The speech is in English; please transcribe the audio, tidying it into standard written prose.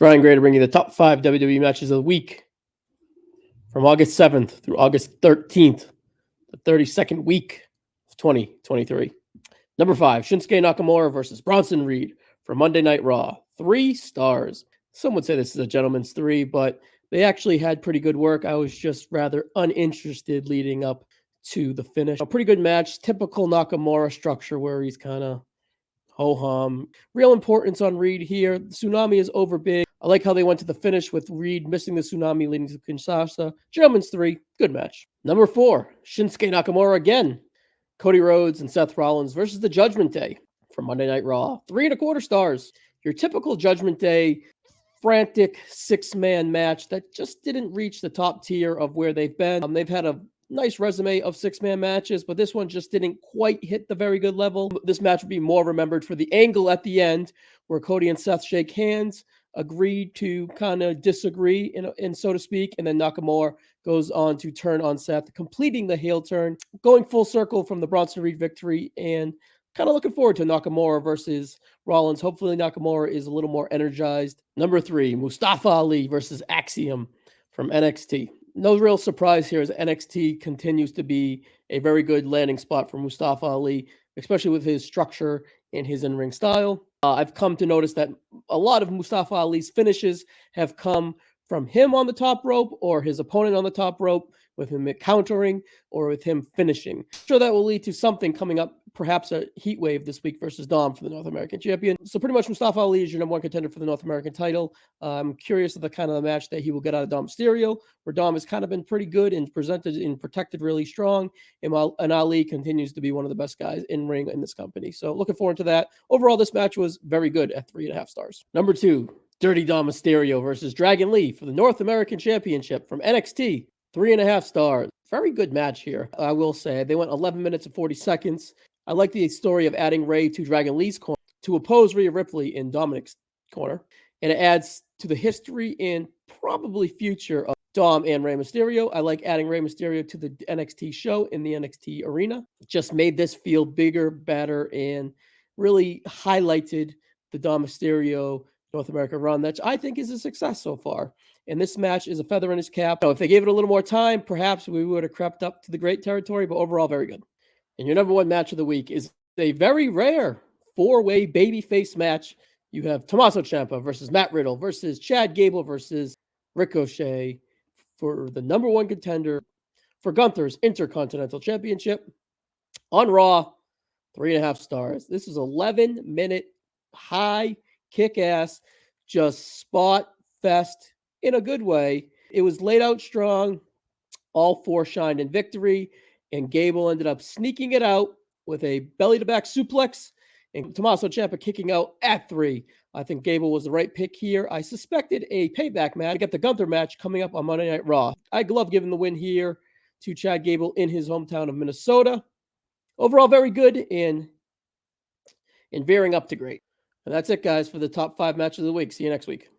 It's Ryan Gray to bring you the top 5 WWE matches of the week from August 7th through August 13th, the 32nd week of 2023. Number 5, Shinsuke Nakamura versus Bronson Reed for Monday Night Raw. 3 stars. Some would say this is a gentleman's 3, but they actually had pretty good work. I was just rather uninterested leading up to the finish. A pretty good match, typical Nakamura structure where he's kind of ho-hum. Real importance on Reed here. The tsunami is over big. I like how they went to the finish with Reed missing the tsunami leading to Kinshasa. Gentlemen's 3, good match. Number 4, Shinsuke Nakamura again. Cody Rhodes and Seth Rollins versus the Judgment Day for Monday Night Raw. 3.25 stars. Your typical Judgment Day frantic 6-man match that just didn't reach the top tier of where they've been. They've had a nice resume of 6-man matches, but this one just didn't quite hit the very good level. This match would be more remembered for the angle at the end where Cody and Seth shake hands, agreed to kind of disagree, in so to speak, and then Nakamura goes on to turn on Seth, completing the heel turn, going full circle from the Bronson Reed victory, and kind of looking forward to Nakamura versus Rollins. Hopefully Nakamura is a little more energized. Number 3, Mustafa Ali versus Axiom from NXT. No real surprise here as NXT continues to be a very good landing spot for Mustafa Ali, especially with his structure and his in-ring style. I've come to notice that a lot of Mustafa Ali's finishes have come from him on the top rope or his opponent on the top rope, with him countering or with him finishing. I'm sure that will lead to something coming up, perhaps a heat wave this week versus Dom for the North American champion. So pretty much Mustafa Ali is your number 1 contender for the North American title. I'm curious of the kind of the match that he will get out of Domisterio, where Dom has kind of been pretty good and presented and protected really strong. And Ali continues to be one of the best guys in ring in this company. So looking forward to that. Overall, this match was very good at 3.5 stars. Number 2, Dirty Domisterio versus Dragon Lee for the North American Championship from NXT. 3.5 stars. Very good match here, I will say. They went 11 minutes and 40 seconds. I like the story of adding Ray to Dragon Lee's corner to oppose Rhea Ripley in Dominic's corner. And it adds to the history and probably future of Dom and Rey Mysterio. I like adding Rey Mysterio to the NXT show in the NXT arena. It just made this feel bigger, better, and really highlighted the Dom Mysterio North America run that I think is a success so far. And this match is a feather in his cap. If they gave it a little more time, perhaps we would have crept up to the great territory, but overall, very good. And your number 1 match of the week is a very rare 4-way babyface match. You have Tommaso Ciampa versus Matt Riddle versus Chad Gable versus Ricochet for the number 1 contender for Gunther's Intercontinental Championship on Raw. 3.5 stars. This is 11-minute high kick-ass, just spot fest in a good way. It was laid out strong. All 4 shined in victory, and Gable ended up sneaking it out with a belly-to-back suplex, and Tommaso Ciampa kicking out at 3. I think Gable was the right pick here. I suspected a payback match. I get the Gunther match coming up on Monday Night Raw. I love giving the win here to Chad Gable in his hometown of Minnesota. Overall, very good and veering up to great. And that's it, guys, for the top 5 matches of the week. See you next week.